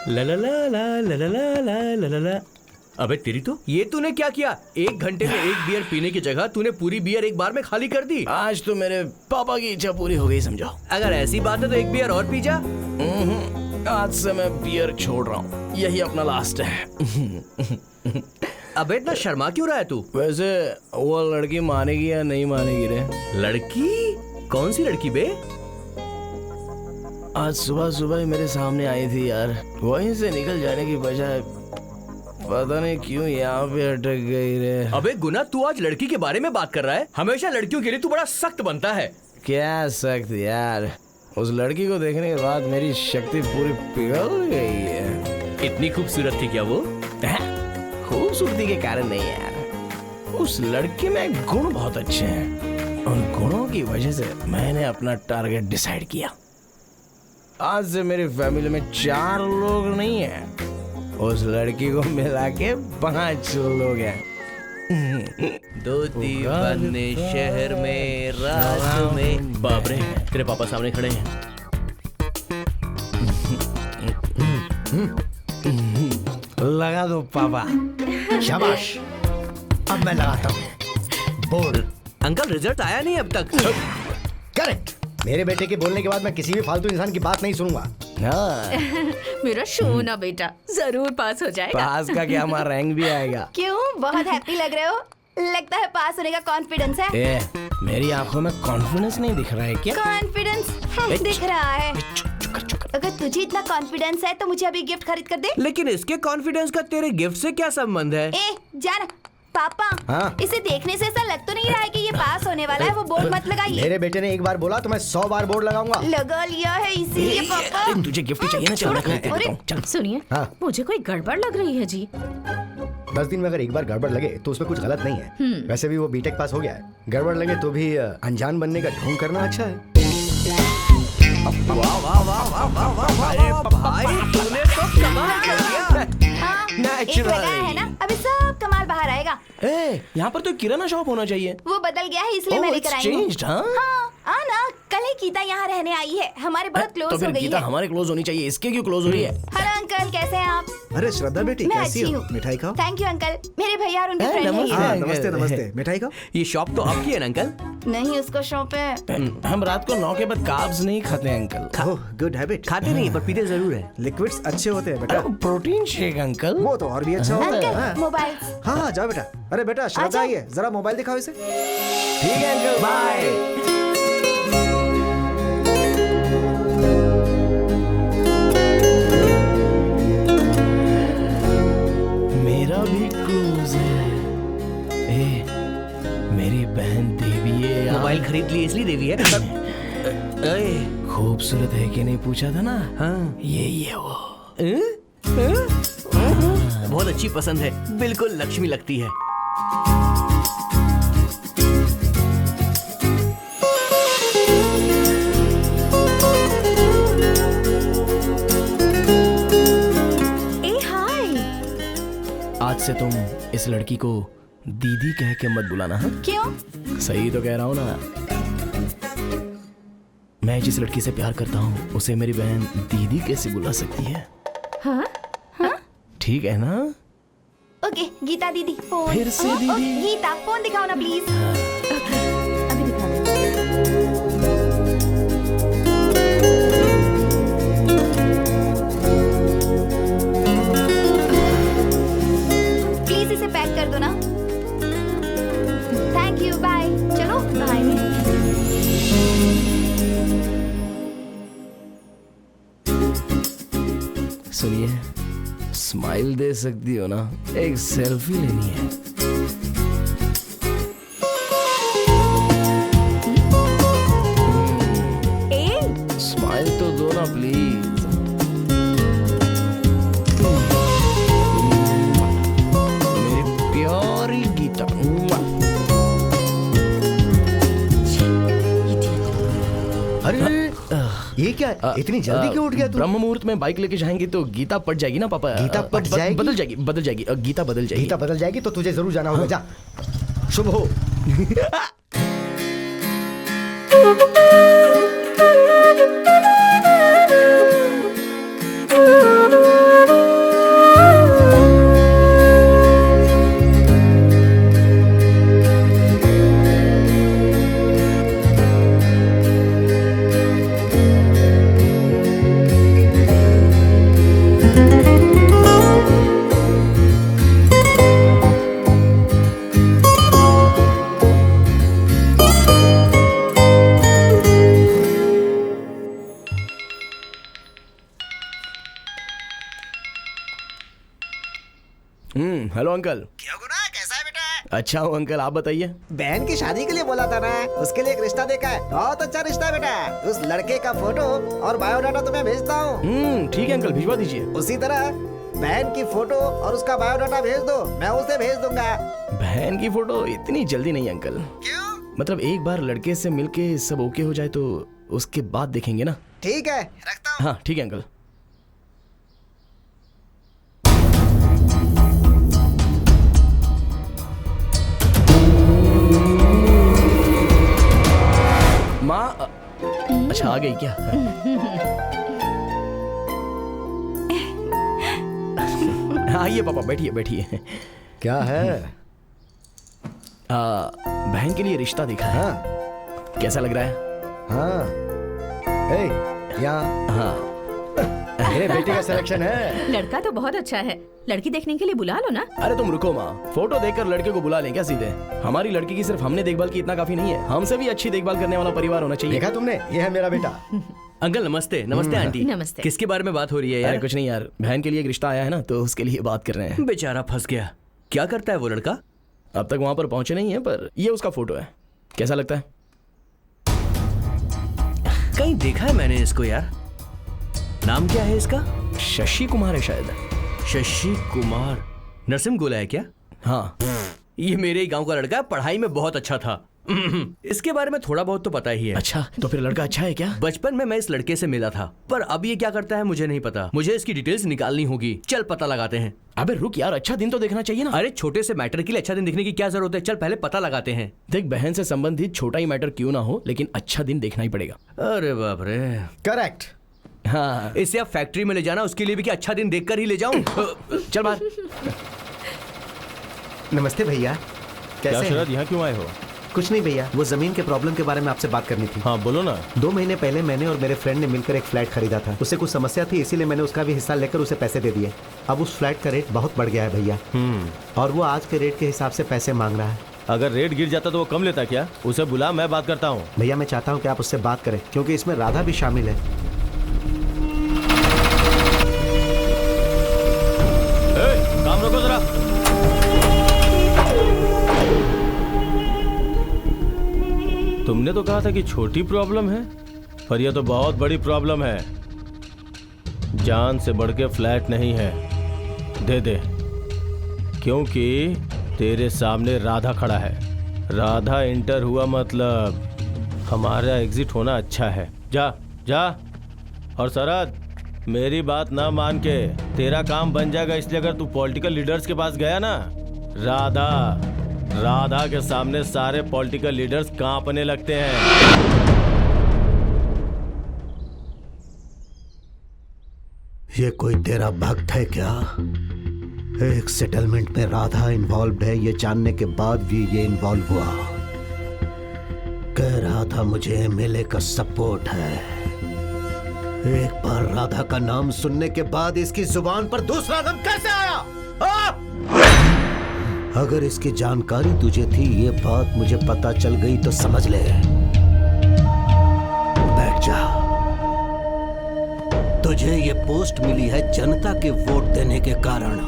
ला ला ला ला ला ला ला ला ला ला। अबे तेरी तो ये तूने क्या किया? 1 घंटे में 1 बियर पीने की जगह तूने पूरी बियर एक बार में खाली कर दी। आज तो मेरे पापा की इच्छा पूरी हो गई समझो। अगर ऐसी बात है तो 1 बियर और पी जा। आज से मैं बियर छोड़ रहा हूँ, यही अपना लास्ट है। अबे इतना शर्मा क्यों रहा है तू? वैसे वो लड़की मानेगी या नहीं मानेगी रे? लड़की? कौन सी लड़की बे? आज सुबह सुबह ही मेरे सामने आई थी यार, वहीं से निकल जाने की बजाय पता नहीं क्यों यहाँ पे अटक गई रे। अबे गुना, तू आज लड़की के बारे में बात कर रहा है? हमेशा लड़कियों के लिए तू बड़ा सख्त बनता है। क्या सख्त यार, उस लड़की को देखने के बाद मेरी शक्ति पूरी पिघल गई है। इतनी खूबसूरत थी क्या वो? खूबसूरती के कारण नहीं यार, उस लड़की में गुण बहुत अच्छे हैं। उन गुणों की वजह से मैंने अपना टारगेट डिसाइड किया। आज से मेरी फैमिली में 4 लोग नहीं हैं, उस लड़की को मिला के 5 लोग हैं। दो दीवाने शहर में रात में। बाप रे, तेरे पापा सामने खड़े हैं। लगा दो पापा। शाबाश, अब मैं लगाता हूँ। बोल। अंकल, रिजल्ट आया नहीं अब तक। करेक्ट। मेरे बेटे के बोलने के बाद मैं किसी भी फालतू इंसान की बात नहीं सुनूंगा। हाँ, मेरा सोना बेटा जरूर पास हो जाएगा। पास का क्या, हमारा रैंक भी आएगा। क्यों, बहुत हैप्पी लग रहे हो? लगता है पास होने का कॉन्फिडेंस है। ए, मेरी आंखों में कॉन्फिडेंस नहीं दिख रहा है क्या? कॉन्फिडेंस दिख रहा है। अगर तुझे इतना कॉन्फिडेंस है तो मुझे अभी गिफ्ट खरीद कर दे। लेकिन इसके कॉन्फिडेंस का तेरे गिफ्ट से क्या संबंध है? ए जाना पापा। हाँ? इसे देखने से ऐसा लग तो नहीं रहा है कि ये पास होने वाला है। वो बोर्ड मत लगाइए। मेरे बेटे ने एक बार बोला तो मैं 100 बार बोर्ड लगाऊंगा। लगा लिया है इसीलिए पापा। अरे तुझे गिफ्ट चाहिए ना, चल मैं खरीद देता हूँ, चल। सुनिए, हाँ? मुझे कोई गड़बड़ लग रही है जी। 10 दिन में अगर एक बार गड़बड़ लगे तो उसमें कुछ गलत नहीं है। वैसे भी वो बीटेक पास हो गया है। गड़बड़ लगे तो भी अनजान बनने का ढोंग करना अच्छा है। वाह वाह वाह वाह वाह वाह वाह। अरे भाई, तूने तो कमाल कर दिया। हाँ, एक Natural. लगाया है ना, अभी सब कमाल बाहर आएगा। ए, यहाँ पर तो किराना शॉप होना चाहिए। वो बदल गया है इसलिए मैं लेकर आई हूँ। changed, हाँ? हाँ, आना। कल ही गीता यहाँ रहने आई है, हमारे बहुत तो क्लोज हो फिर गई गीता है। हमारे क्लोज होनी चाहिए, इसके क्यों क्लोज हो रही है? हेलो अंकल, कैसे हैं आप? अरे श्रद्धा बेटी, मैं कैसी अच्छी हो? हूँ। मिठाई खाओ। थैंक यू अंकल, मेरे भैया और उनके ए, फ्रेंड हैं नमस्ते। ये। हाँ, नमस्ते नमस्ते। मिठाई खाओ। ये शॉप तो आपकी है ना अंकल? नहीं, उसको शॉप है। हम रात को 9 के बाद कार्ब्स नहीं खाते हैं अंकल। ओह, गुड हैबिट। खाते नहीं पर पीते जरूर है। लिक्विड्स अच्छे होते हैं बेटा। Protein shake uncle. वो तो और भी अच्छा होता है। अंकल, हाँ मोबाइल। हाँ हाँ, जाओ बेटा। अरे बेटा, श्रद्धा आजा। आई है, जरा मोबाइल दिखाओ इसे। ठीक है अंकल, बाय। मेरा भी क्लोज है। ए, मेरी बहन देवी है। मोबाइल खरीद ली इसलिए देवी है। अरे खूबसूरत है कि नहीं पूछा था ना? हाँ। यही है वो। बहुत अच्छी पसंद है, बिल्कुल लक्ष्मी लगती है। ए हाय। आज से तुम इस लड़की को दीदी कह के मत बुलाना। हाँ? क्यों? सही तो कह रहा हूँ ना। मैं जिस लड़की से प्यार करता हूँ उसे मेरी बहन दीदी कैसे बुला सकती है? हाँ? ठीक है ना? ओके, गीता दीदी फोन। फिर से ओ, दीदी? गीता फोन दिखाओ ना प्लीज। अभी दिखा दे। प्लीज इसे पैक कर दो ना। Thank you, bye. चलो बाय। सुनिए, स्माइल दे सकती हो ना? एक सेल्फी लेनी है। ए स्माइल तो दो ना प्लीज। मेरी प्यारी गीता। अरे ये क्या है? इतनी जल्दी क्यों उठ गया तू? ब्रह्म मुहूर्त में बाइक लेके जाएंगे तो गीता पट जाएगी ना पापा। गीता पट जाएगी? बदल जाएगी, बदल जाएगी। गीता बदल जाएगी। गीता बदल जाएगी तो तुझे जरूर जाना होगा। जा, शुभ हो। Hello uncle. क्या गुना कैसा है बेटा? अच्छा हूँ अंकल, आप बताइए। बहन की शादी के लिए बोला था ना, उसके लिए एक रिश्ता देखा है। बहुत अच्छा रिश्ता है बेटा। उस लड़के का फोटो और बायोडाटा तुम्हें भेजता हूँ। ठीक है अंकल, भिजवा दीजिए। उसी तरह बहन की फोटो और उसका बायोडाटा भेज दो, मैं उसे भेज दूंगा। बहन की फोटो इतनी जल्दी नहीं अंकल। क्यों? मतलब एक बार लड़के से मिलके सब ओके हो जाए तो उसके बाद देखेंगे ना। ठीक है, रखता हूँ। हाँ ठीक है अंकल। माँ अच्छा आ गई क्या? आइए पापा, बैठिए बैठिए। क्या है? बहन के लिए रिश्ता देखा है। हाँ कैसा लग रहा है? हाँ। ए, यहाँ हाँ मेरे बेटे का सिलेक्शन है। लड़का तो बहुत अच्छा है, लड़की देखने के लिए बुला लो ना। अरे तुम रुको माँ, फोटो देखकर लड़के को बुला लें क्या सीधे? हमारी लड़की की सिर्फ हमने देखभाल की इतना काफी नहीं है, हमसे भी अच्छी देखभाल करने वाला परिवार होना चाहिए। देखा तुमने, ये है मेरा बेटा। अंकल नमस्ते। नमस्ते आंटी। नमस्ते। किसके बारे में बात हो रही है अरे यार? कुछ नहीं यार, बहन के लिए एक रिश्ता आया है ना, तो उसके लिए बात कर रहे हैं। बेचारा फंस गया। क्या करता है वो लड़का? अब तक वहां पर पहुंचे नहीं है, पर ये उसका फोटो है। कैसा लगता है? कहीं देखा है मैंने इसको यार। नाम क्या है इसका? शशि कुमार है शायद। शशि कुमार। नरसिम गोला है क्या? हाँ ये मेरे ही गांव का लड़का है, पढ़ाई में बहुत अच्छा था। इसके बारे में थोड़ा बहुत तो पता ही है। अच्छा, तो फिर लड़का अच्छा है क्या? बचपन में मैं इस लड़के से मिला था, पर अब ये क्या करता है मुझे नहीं पता। मुझे इसकी डिटेल्स निकालनी होगी। चल पता लगाते हैं। अबे रुक यार, अच्छा दिन तो देखना चाहिए ना। अरे छोटे से मैटर के लिए अच्छा दिन दिखने की क्या जरूरत है? चल पहले पता लगाते हैं। देख, बहन से संबंधित छोटा ही मैटर क्यों ना हो, लेकिन अच्छा दिन देखना ही पड़ेगा। अरे बाप रे। करेक्ट। हाँ इसे आप फैक्ट्री में ले जाना, उसके लिए भी क्या अच्छा दिन देखकर ही ले जाऊं? चल बाहर। नमस्ते भैया, क्या कैसे हैं? शरद, यहाँ क्यों आए हो? कुछ नहीं भैया, वो जमीन के प्रॉब्लम के बारे में आपसे बात करनी थी। हाँ बोलो ना। 2 महीने पहले मैंने और मेरे फ्रेंड ने मिलकर एक फ्लैट खरीदा था। उससे कुछ समस्या थी, इसीलिए मैंने उसका भी हिस्सा लेकर उसे पैसे दे दिए। अब उस फ्लैट का रेट बहुत बढ़ गया है भैया, और वो आज के रेट के हिसाब से पैसे मांग रहा है। अगर रेट गिर जाता तो वो कम लेता क्या? उसे बुला, मैं बात करता हूँ। भैया मैं चाहता हूँ कि आप उससे बात करें, क्योंकि इसमें राधा भी शामिल है। काम रोको जरा। तुमने तो कहा था कि छोटी प्रॉब्लम है, पर यह तो बहुत बड़ी प्रॉब्लम है। जान से बढ़ के फ्लैट नहीं है, दे दे, क्योंकि तेरे सामने राधा खड़ा है। राधा इंटर हुआ मतलब हमारा एग्जिट होना अच्छा है। जा जा। और शरद, मेरी बात ना मान के तेरा काम बन जाएगा, इसलिए अगर तू पॉलिटिकल लीडर्स के पास गया ना, राधा के सामने सारे पॉलिटिकल लीडर्स कांपने लगते हैं। ये कोई तेरा भक्त है क्या? एक सेटलमेंट में राधा इन्वॉल्व है, ये जानने के बाद भी ये इन्वॉल्व हुआ। कह रहा था मुझे एमएलए का सपोर्ट है। एक बार राधा का नाम सुनने के बाद इसकी जुबान पर दूसरा नाम कैसे आया? अगर इसकी जानकारी तुझे थी, ये बात मुझे पता चल गई तो समझ ले। बैठ जा। तुझे ये पोस्ट मिली है जनता के वोट देने के कारण,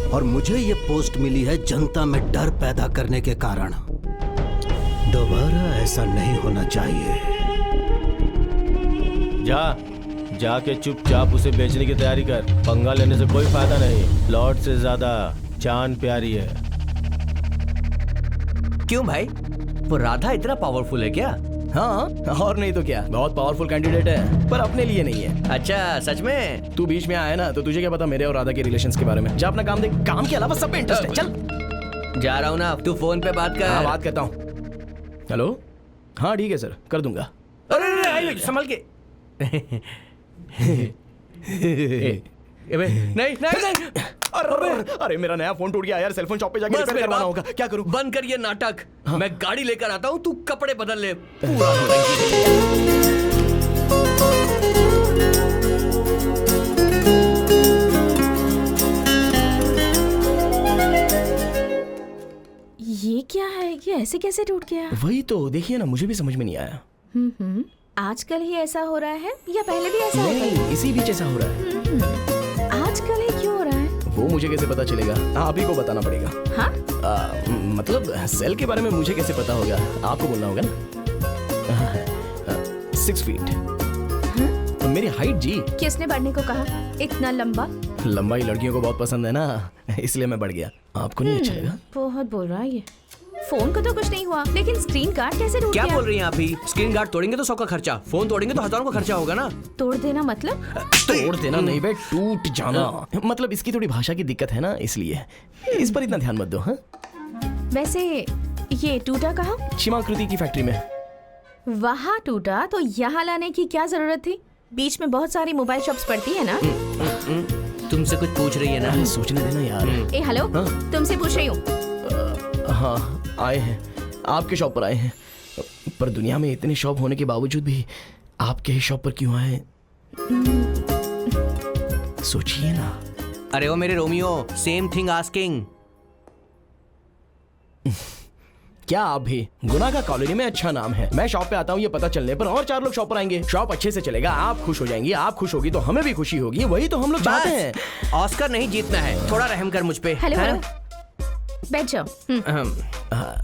और मुझे ये पोस्ट मिली है जनता में डर पैदा करने के कारण। दोबारा ऐसा नहीं होना चाहिए। जाके चुपचाप उसे बेचने की तैयारी कर। पंगा लेने से कोई फायदा नहीं। प्लॉट से ज्यादा जान प्यारी है। क्यों भाई, वो राधा इतना पावरफुल है क्या? हाँ, और नहीं तो क्या, बहुत पावरफुल कैंडिडेट है, पर अपने लिए नहीं है। अच्छा सच में? तू बीच में आया ना, तो तुझे क्या पता मेरे और राधा के रिलेशंस के बारे में। जा अपना काम देख, काम के अलावा सब पे इंटरेस्ट है। चल। जा रहा हूँ ना, तू फोन पे बात कर। हाँ बात करता हूँ। हेलो, हाँ ठीक है सर, कर दूंगा। अरे संभल के। नहीं नहीं। अरे मेरा नया फोन टूट गया यार, सेलफोन शॉप पे जाके रिपेयर करवाना होगा। क्या करूं? बंद कर ये नाटक। मैं गाड़ी लेकर आता हूँ, तू कपड़े बदल ले। पूरा नौटंकी। ऐसे कैसे टूट गया? वही तो देखिए ना, मुझे भी समझ में नहीं आया। आजकल ही ऐसा हो रहा है या पहले भी ऐसा होता है? नहीं, इसी बीच ऐसा हो रहा है। आजकल ही क्यों हो रहा है? वो मुझे कैसे पता चलेगा, आप ही को बताना पड़ेगा। हाँ? मतलब सेल के बारे में मुझे कैसे पता होगा, आपको बोलना होगा ना। 6 फीट मेरी हाइट जी। किसने बढ़ने को कहा? इतना लंबा? लंबाई लड़कियों को बहुत पसंद है ना, इसलिए मैं बढ़ गया। आपको नहीं अच्छा लगा? बहुत बोल रहा है ये। फोन को तो कुछ नहीं हुआ, लेकिन स्क्रीन गार्ड कैसे टूट क्या गया? बोल रही हैं आप ही? स्क्रीन गार्ड तोड़ेंगे तो 100 का खर्चा, फोन तोड़ेंगे तो हजारों का खर्चा होगा ना। तोड़ देना मतलब? तोड़ देना नहीं बे, टूट जाना। मतलब इसकी थोड़ी भाषा की दिक्कत है ना, इसलिए इस पर इतना ध्यान मत दो। हाँ, वैसे ये टूटा कहाँ? क्षमाकृति की फैक्ट्री में। वहाँ टूटा तो यहाँ लाने की क्या जरूरत थी? बीच में बहुत सारी मोबाइल शॉप्स पड़ती है ना। तुमसे कुछ पूछ रही है ना। अरे सोचने देना यार। ए हेलो, हाँ? तुमसे पूछ रही हूँ। हाँ आए हैं, आपके शॉप पर आए हैं, पर दुनिया में इतने शॉप होने के बावजूद भी आपके ही शॉप पर क्यों आए? सोचिए ना। अरे ओ मेरे रोमियो, सेम थिंग आस्किंग। क्या आप भी? गुना का कॉलोनी में अच्छा नाम है। मैं शॉप पे आता हूँ ये पता चलने पर और 4 लोग शॉप पर आएंगे। शॉप अच्छे से चलेगा, आप खुश हो जाएंगी, आप खुश होगी तो हमें भी खुशी होगी। वही तो हम लोग चाहते हैं। ऑस्कर नहीं जीतना है, थोड़ा रहम कर मुझ पे। हेलो हाँ? हेलो, बैठ जाओ।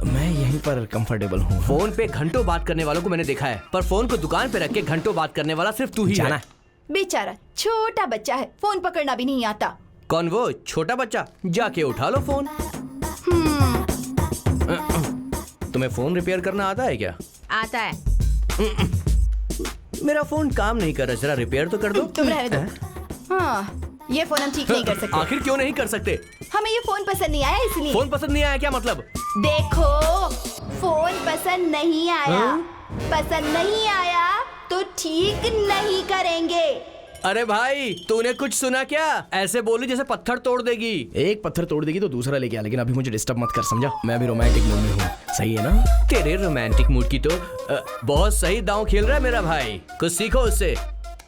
मैं यहीं पर कंफर्टेबल हूँ। फोन पे घंटों बात करने वालों को मैंने देखा है, पर फोन को दुकान पे रख के घंटों बात करने वाला सिर्फ तू ही जाना है। बेचारा छोटा बच्चा है, फोन पकड़ना भी नहीं आता। कौन वो छोटा बच्चा? जाके उठा लो फोन। तुम्हें फोन रिपेयर करना आता है क्या? आता है। मेरा फोन काम नहीं कर रहा, जरा रिपेयर तो कर दो। तुम रहने दो। हाँ, ये फोन हम ठीक नहीं कर सकते। आखिर क्यों नहीं कर सकते? हमें ये फोन पसंद नहीं आया इसलिए। फोन पसंद नहीं आया क्या मतलब? देखो, फोन पसंद नहीं आया। पसंद नहीं आया तो ठीक नहीं करेंगे। अरे भाई, तूने कुछ सुना क्या? ऐसे बोली जैसे पत्थर तोड़ देगी। एक पत्थर तोड़ देगी तो दूसरा लेके आ, लेकिन अभी मुझे डिस्टर्ब मत कर, समझा? मैं अभी रोमांटिक मूड में हूँ, सही है ना? तेरे रोमांटिक मूड की तो बहुत सही दांव खेल रहा है मेरा भाई। कुछ सीखो उससे।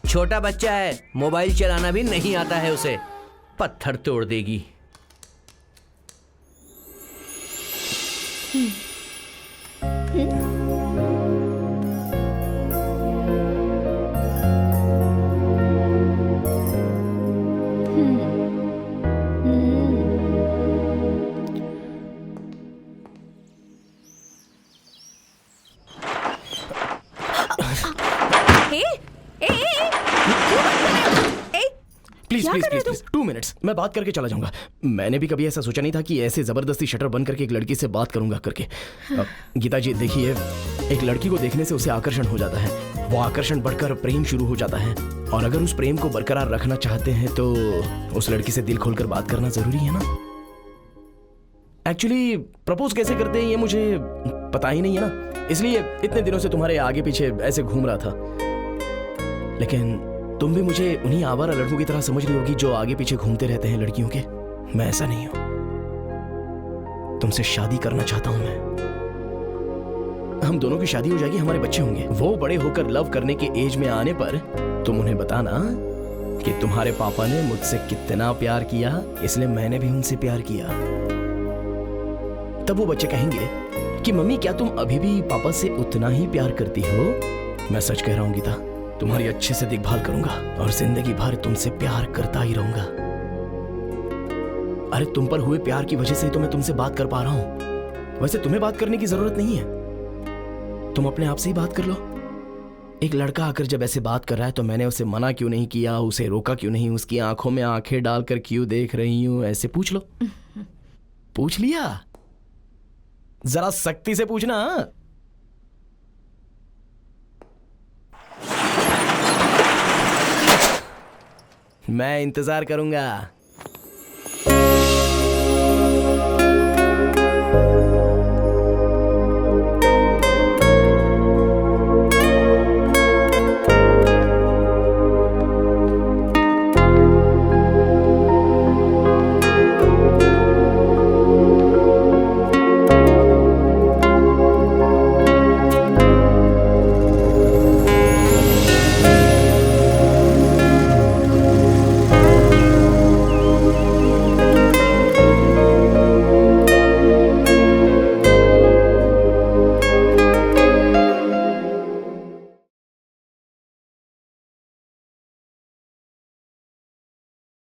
छोटा बच्चा है, मोबाइल चलाना भी नहीं आता है उसे, पत्थर तोड़ देगी। Please please please please 2 minutes, मैं बात करके चला जाऊंगा। मैंने भी कभी ऐसा सोचा नहीं था कि ऐसे जबरदस्ती शटर बंद करके एक लड़की से बात करूंगा करके। गीता जी देखिए, एक लड़की को देखने से उसे आकर्षण हो जाता है, वो आकर्षण बढ़कर प्रेम शुरू हो जाता है, और अगर उस प्रेम को बरकरार रखना चाहते हैं तो उस लड़की से दिल खोलकर बात करना जरूरी है ना। एक्चुअली प्रपोज कैसे करते हैं ये मुझे पता ही नहीं है ना, इसलिए इतने दिनों से तुम्हारे आगे पीछे ऐसे घूम रहा था। लेकिन तुम भी मुझे उन्हीं आवारा लड़कों की तरह समझ रही होगी जो आगे पीछे घूमते रहते हैं लड़कियों के। मैं ऐसा नहीं हूं, तुमसे शादी करना चाहता हूं मैं। हम दोनों की शादी हो जाएगी, हमारे बच्चे होंगे। वो बड़े होकर लव करने के एज में आने पर तुम उन्हें बताना कि तुम्हारे पापा ने मुझसे कितना प्यार किया, इसलिए मैंने भी उनसे प्यार किया। तब वो बच्चे कहेंगे कि मम्मी क्या तुम अभी भी पापा से उतना ही प्यार करती हो? मैं सच कह रहा हूं गीता, तुम्हारी अच्छे से देखभाल करूंगा और जिंदगी भर तुमसे प्यार करता ही रहूंगा। अरे तुम पर हुए प्यार की वजह से तो मैं तुमसे बात कर पा रहा हूं। वैसे तुम्हें बात करने की जरूरत नहीं है, तुम अपने आप से ही बात कर लो। एक लड़का आकर जब ऐसे बात कर रहा है तो मैंने उसे मना क्यों नहीं किया, उसे रोका क्यों नहीं, उसकी आंखों में आंखें डालकर क्यों देख रही हूं, ऐसे पूछ लो। पूछ लिया? जरा सख्ती से पूछना। मैं इंतजार करूंगा।